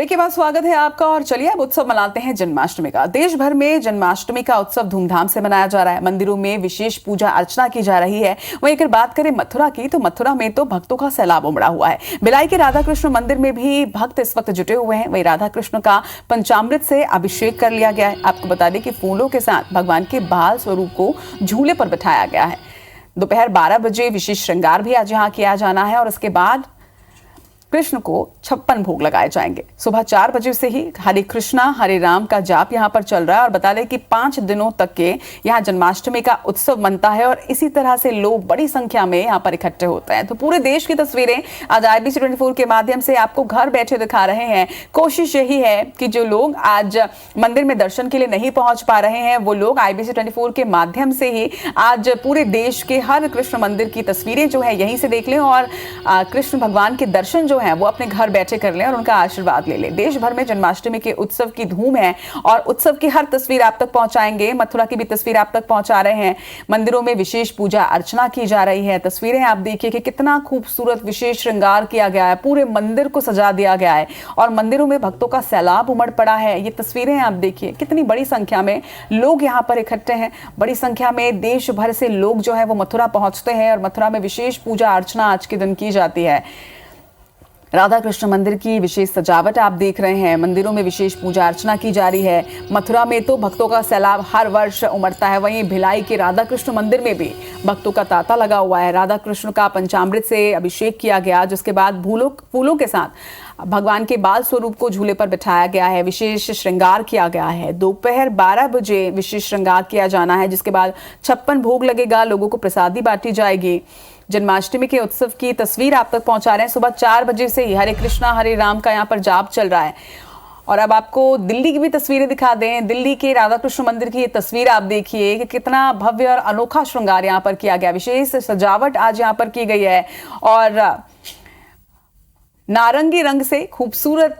Break के बाद स्वागत है आपका। और चलिए अब उत्सव मनाते हैं जन्माष्टमी का। देश भर में जन्माष्टमी का उत्सव धूमधाम से मनाया जा रहा है। मंदिरों में विशेष पूजा अर्चना की जा रही है। वहीं अगर बात करें मथुरा की, तो मथुरा में तो भक्तों का सैलाब उमड़ा हुआ है। भिलाई के राधा कृष्ण मंदिर में भी भक्त इस वक्त जुटे हुए हैं। वहीं राधा कृष्ण का पंचामृत से अभिषेक कर लिया गया है। आपको बता दें कि फूलों के साथ भगवान के बाल स्वरूप को झूले पर बिठाया गया है। दोपहर 12 बजे विशेष श्रृंगार भी आज यहाँ किया जाना है और उसके बाद कृष्ण को 56 भोग लगाए जाएंगे। सुबह 4 बजे से ही हरे कृष्णा हरे राम का जाप यहाँ पर चल रहा है। और बता दें कि 5 दिनों तक के यहाँ जन्माष्टमी का उत्सव मनता है और इसी तरह से लोग बड़ी संख्या में यहाँ पर इकट्ठे होते हैं। तो पूरे देश की तस्वीरें आज IBC 24 के माध्यम से आपको घर बैठे दिखा रहे हैं। कोशिश यही है कि जो लोग आज मंदिर में दर्शन के लिए नहीं पहुंच पा रहे हैं, वो लोग IBC 24 के माध्यम से ही आज पूरे देश के हर कृष्ण मंदिर की तस्वीरें जो है यहीं से देख लें और कृष्ण भगवान के दर्शन हैं वो अपने घर बैठे कर लें और उनका आशीर्वाद ले लें। देश भर में जन्माष्टमी के उत्सव की धूम है और उत्सव की हर तस्वीर आप तक पहुंचाएंगे। मथुरा की भी तस्वीर आप तक पहुंचा रहे हैं। मंदिरों में विशेष पूजा अर्चना की जा रही है। तस्वीरें आप देखिए कि कितना खूबसूरत विशेष श्रृंगार किया गया है। पूरे मंदिर को सजा दिया गया है और मंदिरों में भक्तों का सैलाब उमड़ पड़ा है। ये तस्वीरें आप देखिए कितनी बड़ी संख्या में लोग यहाँ पर इकट्ठे हैं। बड़ी संख्या में देश भर से लोग जो है वो मथुरा पहुंचते हैं और मथुरा में विशेष पूजा अर्चना आज के दिन की जाती है। राधा कृष्ण मंदिर की विशेष सजावट आप देख रहे हैं। मंदिरों में विशेष पूजा अर्चना की जा रही है। मथुरा में तो भक्तों का सैलाब हर वर्ष उमड़ता है। वहीं भिलाई के राधा कृष्ण मंदिर में भी भक्तों का तांता लगा हुआ है। राधा कृष्ण का पंचामृत से अभिषेक किया गया, जिसके बाद फूलों के साथ भगवान के बाल स्वरूप को झूले पर बिठाया गया है। विशेष श्रृंगार किया गया है। दोपहर 12 बजे विशेष श्रृंगार किया जाना है, जिसके बाद 56 भोग लगेगा। लोगों को प्रसादी बांटी जाएगी। जन्माष्टमी के उत्सव की तस्वीर आप तक पहुंचा रहे हैं। सुबह 4 बजे से ही हरे कृष्णा हरे राम का यहाँ पर जाप चल रहा है। और अब आपको दिल्ली की भी तस्वीरें दिखा दें। दिल्ली के राधा कृष्ण मंदिर की ये तस्वीर आप देखिए कि कितना भव्य और अनोखा श्रृंगार यहाँ पर किया गया। विशेष सजावट आज यहाँ पर की गई है और नारंगी रंग से खूबसूरत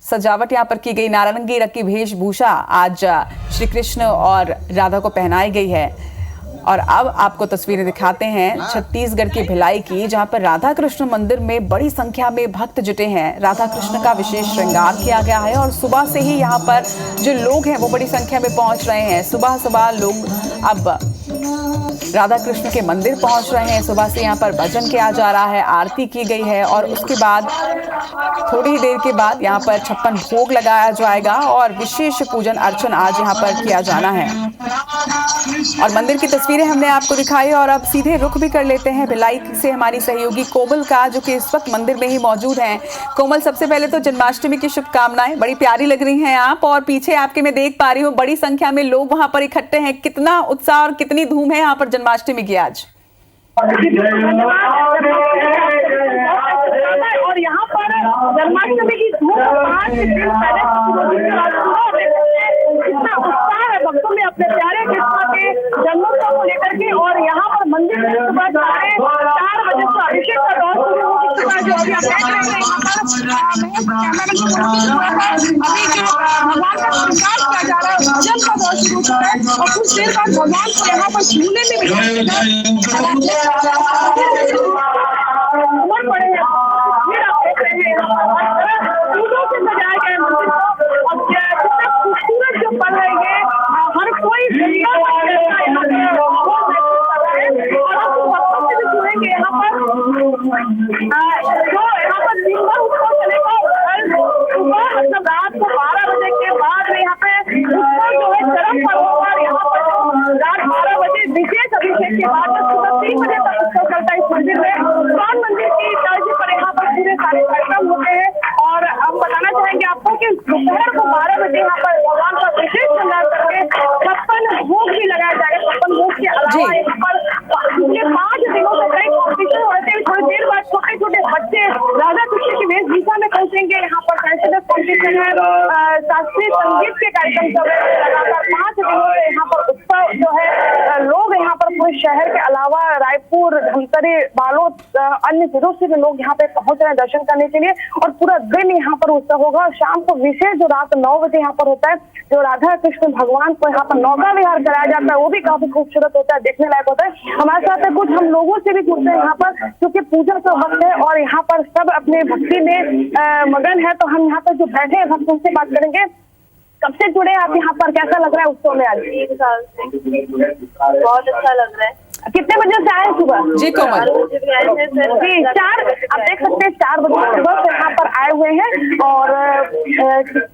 सजावट यहाँ पर की गई। नारंगी रंग की वेशभूषा आज श्री कृष्ण और राधा को पहनाई गई है। और अब आपको तस्वीरें दिखाते हैं छत्तीसगढ़ की भिलाई की, जहां पर राधा कृष्ण मंदिर में बड़ी संख्या में भक्त जुटे हैं। राधा कृष्ण का विशेष श्रृंगार किया गया है और सुबह से ही यहाँ पर जो लोग हैं वो बड़ी संख्या में पहुंच रहे हैं। सुबह सुबह लोग अब राधा कृष्ण के मंदिर पहुंच रहे हैं। सुबह से यहाँ पर भजन किया जा रहा है, आरती की गई है और उसके बाद थोड़ी ही देर के बाद यहाँ पर 56 भोग लगाया जाएगा और विशेष पूजन अर्चन आज यहाँ पर किया जाना है। और मंदिर की तस्वीरें हमने आपको दिखाई और अब सीधे रुख भी कर लेते हैं भिलाई से हमारी सहयोगी कोमल का, जो कि इस वक्त मंदिर में ही मौजूद हैं। कोमल, सबसे पहले तो जन्माष्टमी की शुभकामनाएं। बड़ी प्यारी लग रही हैं आप और पीछे आपके मैं देख पा रही हूँ बड़ी संख्या में लोग वहां पर इकट्ठे हैं। कितना उत्साह और कितनी धूम है यहाँ पर जन्माष्टमी की आज? और यहाँ पर जन्माष्टमी की धूम 5 दिन पहले कितना उत्साह है भक्तों में अपने प्यारे कृष्ण के जन्मोत्सव को लेकर के। और यहाँ पर मंदिर में सुबह 4 बजे से अभिषेक का दौर शुरू हो चुका है। जो अभी आप देख रहे हैं अभी जो भगवान का श्रृंगार किया जा रहा है, जल का दौर शुरू हो चुका है और कुछ देर बाद भगवान को यहाँ पर झूले में पड़े हैं। फिर आप देख रहे हैं फूलों से सजाया गया मंदिर और कितना खूबसूरत जो पल है ये। हर कोई जुड़ेंगे यहाँ पर जो यहाँ पर दिन भर उत्सव चलेगा। सुबह मतलब रात को 12 बजे के बाद में यहाँ पे उत्सव जो है चरम पर होगा। यहाँ पर रात 12 बजे विशेष अभिषेक के बाद सुबह 3 बजे तक उत्सव चलता है इस मंदिर में। स्वान मंदिर की तर्ज पर यहाँ पर पूरे सारे कार्यक्रम होते हैं। और हम बताना चाहेंगे आपको कि दोपहर को 12 बजे यहाँ पर भगवान का विशेष श्रृंगार करके 56 भोग भी लगाया जाएगा। 56 भोग के अलावा यहाँ पर पिछले 5 दिनों से कई कॉम्पिटिशन हो रहे थे। थोड़ी देर बाद छोटे छोटे बच्चे राधा कृष्ण की वेशभूषा में पहुंचेंगे। यहाँ पर सांस्कृतिक कॉम्पिटिशन है, शास्त्रीय संगीत के कार्यक्रम चल रहे हैं लगातार 5 दिनों से। यहाँ पर उत्सव जो है लोग यहाँ पर पूरे शहर के अलावा रायपुर, धमतरी, बालोद, अन्य जिलों से भी लोग यहाँ पे पहुंच रहे हैं दर्शन करने के लिए। और पूरा दिन यहाँ पर उत्सव होगा। शाम को विशेष जो रात 9 बजे यहाँ पर होता है, जो राधा कृष्ण भगवान को यहाँ पर नौका विहार कराया जाता है, वो भी काफी खूबसूरत होता है, देखने लायक होता है। हमारे साथ है कुछ हम लोगों से भी पूछते हैं यहाँ पर, क्योंकि पूजा का वक्त है और यहाँ पर सब अपने भक्ति में मगन है। तो हम यहाँ पर जो बैठे हैं हम उनसे बात करेंगे। कब से जुड़े आप यहाँ पर, कैसा लग रहा है उत्सव में आज? 3 साल से बहुत अच्छा लग रहा है। कितने बजे से आए सुबह? जी कोमल, जी 4, आप देख सकते हैं 4 बजे सुबह से यहाँ पर आए हुए हैं और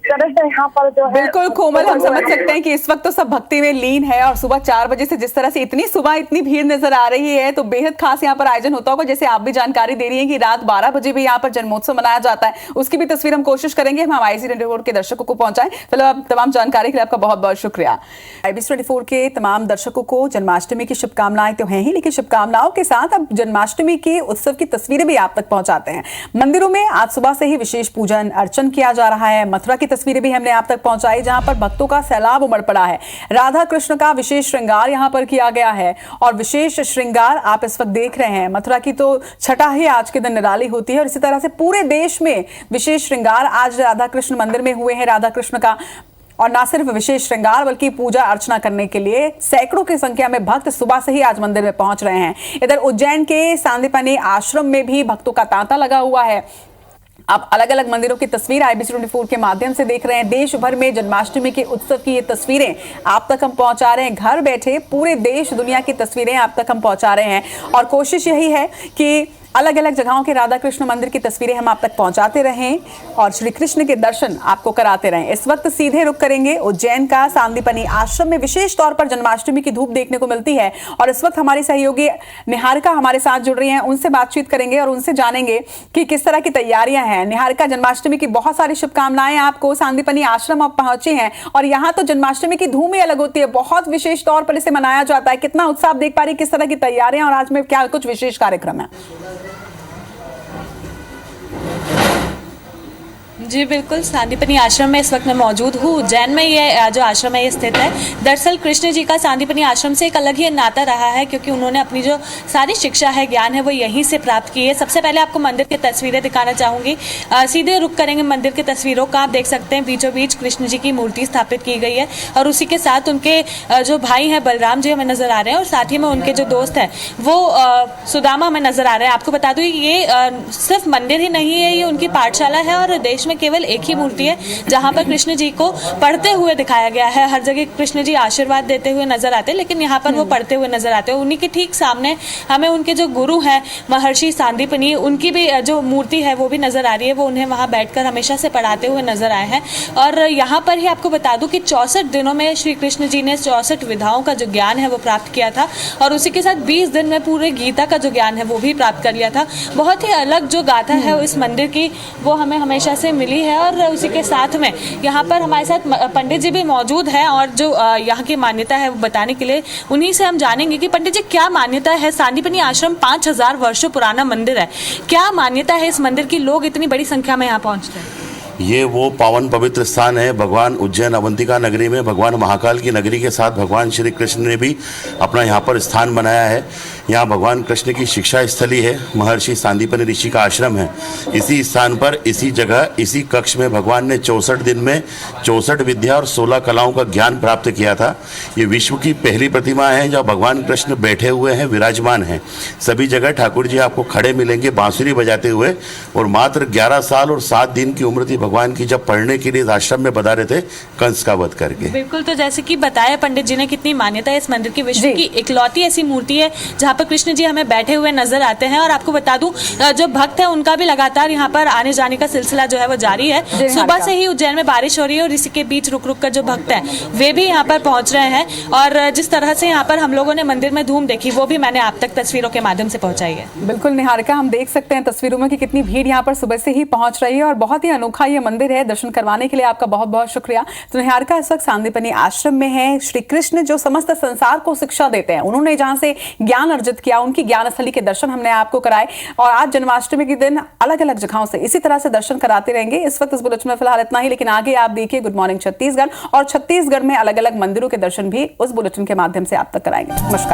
तरह से यहाँ पर जो है। बिल्कुल कोमल, हम समझ सकते हैं कि इस वक्त तो सब भक्ति में लीन है और सुबह 4 बजे से जिस तरह से इतनी सुबह इतनी भीड़ नजर आ रही है, तो बेहद खास यहाँ पर आयोजन होता होगा। जैसे आप भी जानकारी दे रही है कि रात 12 बजे भी यहाँ पर जन्मोत्सव मनाया जाता है, उसकी भी तस्वीर हम कोशिश करेंगे हम IBC 24 के दर्शकों को पहुंचाएं। फिलहाल तमाम जानकारी के लिए आपका बहुत बहुत शुक्रिया। IBC 24 के तमाम दर्शकों को जन्माष्टमी की शुभकामनाएं तो हैं ही, लेकिन शुभकामनाओं के साथ अब जन्माष्टमी के उत्सव की तस्वीरें भी आप तक पहुंचाते हैं। मंदिरों में आज सुबह से ही विशेष पूजन अर्चन किया जा रहा है। मथुरा की तस्वीरें भी हमने आप तक पहुंचाई, जहां पर भक्तों का सैलाब उमड़ पड़ा है। राधा कृष्ण का विशेष श्रृंगार यहां पर किया गया है और विशेष श्रृंगार आप इस वक्त देख रहे हैं। मथुरा की तो छठा ही आज के दिन निराली होती है और इसी तरह से पूरे देश में विशेष श्रृंगार आज राधा कृष्ण मंदिर में हुए हैं। राधा कृष्ण का और ना सिर्फ विशेष श्रृंगार बल्कि पूजा अर्चना करने के लिए सैकड़ों की संख्या में भक्त सुबह से ही आज मंदिर में पहुंच रहे हैं। इधर उज्जैन के सांदीपनि आश्रम में भी भक्तों का तांता लगा हुआ है। आप अलग अलग मंदिरों की तस्वीर IBC 24 के माध्यम से देख रहे हैं। देश भर में जन्माष्टमी के उत्सव की ये तस्वीरें आप तक हम पहुंचा रहे हैं। घर बैठे पूरे देश दुनिया की तस्वीरें आप तक हम पहुंचा रहे हैं और कोशिश यही है कि अलग अलग जगहों के राधा कृष्ण मंदिर की तस्वीरें हम आप तक पहुंचाते रहें और श्री कृष्ण के दर्शन आपको कराते रहें। इस वक्त सीधे रुक करेंगे उज्जैन का सांदीपनि आश्रम में विशेष तौर पर जन्माष्टमी की धूप देखने को मिलती है और इस वक्त हमारी सहयोगी निहारिका हमारे साथ जुड़ रही हैं। उनसे बातचीत करेंगे और उनसे जानेंगे कि किस तरह की तैयारियां हैं। निहारिका, जन्माष्टमी की बहुत सारी शुभकामनाएं आपको। सांदीपनि आश्रम आप पहुंचे हैं और यहाँ तो जन्माष्टमी की धूम ही अलग होती है, बहुत विशेष तौर पर इसे मनाया जाता है। कितना उत्साह देख पा रही, किस तरह की तैयारियां और आज में क्या कुछ विशेष कार्यक्रम है? जी बिल्कुल, सांदीपनि आश्रम में इस वक्त मैं मौजूद हूँ। उज्जैन में ये जो आश्रम है ये स्थित है। दरअसल कृष्ण जी का सांदीपनि आश्रम से एक अलग ही नाता रहा है, क्योंकि उन्होंने अपनी जो सारी शिक्षा है, ज्ञान है, वो यहीं से प्राप्त की है। सबसे पहले आपको मंदिर की तस्वीरें दिखाना चाहूँगी। सीधे रुक करेंगे मंदिर की तस्वीरों का। आप देख सकते हैं बीचों बीच कृष्ण जी की मूर्ति स्थापित की गई है और उसी के साथ उनके जो भाई हैं बलराम जी हमें नजर आ रहे हैं और साथ ही में उनके जो दोस्त हैं वो सुदामा हमें नजर आ रहे हैं। आपको बता दूँ ये सिर्फ मंदिर ही नहीं है, ये उनकी पाठशाला है और देश में केवल एक ही मूर्ति है जहां पर कृष्ण जी को पढ़ते हुए दिखाया गया है। हर जगह कृष्ण जी आशीर्वाद देते हुए नजर आते हैं, लेकिन यहाँ पर वो पढ़ते हुए नजर आते हैं। उन्हीं के ठीक सामने हमें उनके जो गुरु हैं महर्षि सांदीपनि, उनकी भी जो मूर्ति है वो भी नजर आ रही है। वो उन्हें वहां बैठकर हमेशा से पढ़ाते हुए नजर आए हैं। और यहाँ पर ही आपको बता दूं कि 64 दिनों में श्री कृष्ण जी ने 64 विधाओं का जो ज्ञान है वो प्राप्त किया था और उसी के साथ 20 दिन में पूरे गीता का जो ज्ञान है वो भी प्राप्त कर लिया था। बहुत ही अलग जो गाथा है इस मंदिर की वो हमें हमेशा से मिली है। और उसी के साथ में यहाँ पर हमारे साथ पंडित जी भी मौजूद हैं और जो यहाँ की मान्यता है वो बताने के लिए उन्हीं से हम जानेंगे कि पंडित जी क्या मान्यता है। सांदीपनि आश्रम 5000 वर्षों पुराना मंदिर है, क्या मान्यता है इस मंदिर की, लोग इतनी बड़ी संख्या में यहाँ पहुँचते हैं? ये वो पावन पवित्र स्थान है भगवान उज्जैन अवंतिका नगरी में। भगवान महाकाल की नगरी के साथ भगवान श्री कृष्ण ने भी अपना यहाँ पर स्थान बनाया है। यहाँ भगवान कृष्ण की शिक्षा स्थली है, महर्षि सांदीपनि ऋषि का आश्रम है। इसी स्थान पर, इसी जगह, इसी कक्ष में भगवान ने 64 दिन में 64 विद्या और 16 कलाओं का ज्ञान प्राप्त किया था। ये विश्व की पहली प्रतिमा है जहाँ भगवान कृष्ण बैठे हुए हैं, विराजमान हैं। सभी जगह ठाकुर जी आपको खड़े मिलेंगे बांसुरी बजाते हुए और मात्र 11 साल और 7 दिन की उम्र थी भगवान की जब पढ़ने के लिए इस आश्रम में बता रहे थे कंस का वध करके। बिल्कुल, तो जैसे कि बताया पंडित जी ने कितनी मान्यता है इस मंदिर की। विश्व की इकलौती ऐसी मूर्ति है जहाँ पर कृष्ण जी हमें बैठे हुए नजर आते हैं। और आपको बता दूं जो भक्त है उनका भी लगातार यहाँ पर आने जाने का सिलसिला जो है वो जारी है। सुबह से ही उज्जैन में बारिश हो रही है और इसी के बीच रुक रुक कर जो भक्त हैं वे भी यहाँ पर पहुंच रहे हैं। और जिस तरह से यहाँ पर हम लोगों ने मंदिर में धूम देखी वो भी मैंने आप तक तस्वीरों के माध्यम से पहुंचाई है। बिल्कुल निहारिका, हम देख सकते हैं तस्वीरों में कि कितनी भीड़ यहाँ पर सुबह से ही पहुंच रही है और बहुत ही अनोखा ये मंदिर है। दर्शन करवाने के लिए आपका बहुत बहुत शुक्रिया। तो निहारिका इस वक्त सांदीपनि आश्रम में है। श्री कृष्ण जो समस्त संसार को शिक्षा देते हैं, उन्होंने जहां से ज्ञान अर्जित किया, उनकी ज्ञान स्थली के दर्शन हमने आपको कराए और आज जन्माष्टमी के दिन अलग अलग जगहों से इसी तरह से दर्शन कराते रहेंगे। इस वक्त इस बुलेटिन में फिलहाल इतना ही, लेकिन आगे आप देखिए गुड मॉर्निंग छत्तीसगढ़ और छत्तीसगढ़ में अलग अलग मंदिरों के दर्शन भी उस बुलेटिन के माध्यम से आप तक कराएंगे। नमस्कार।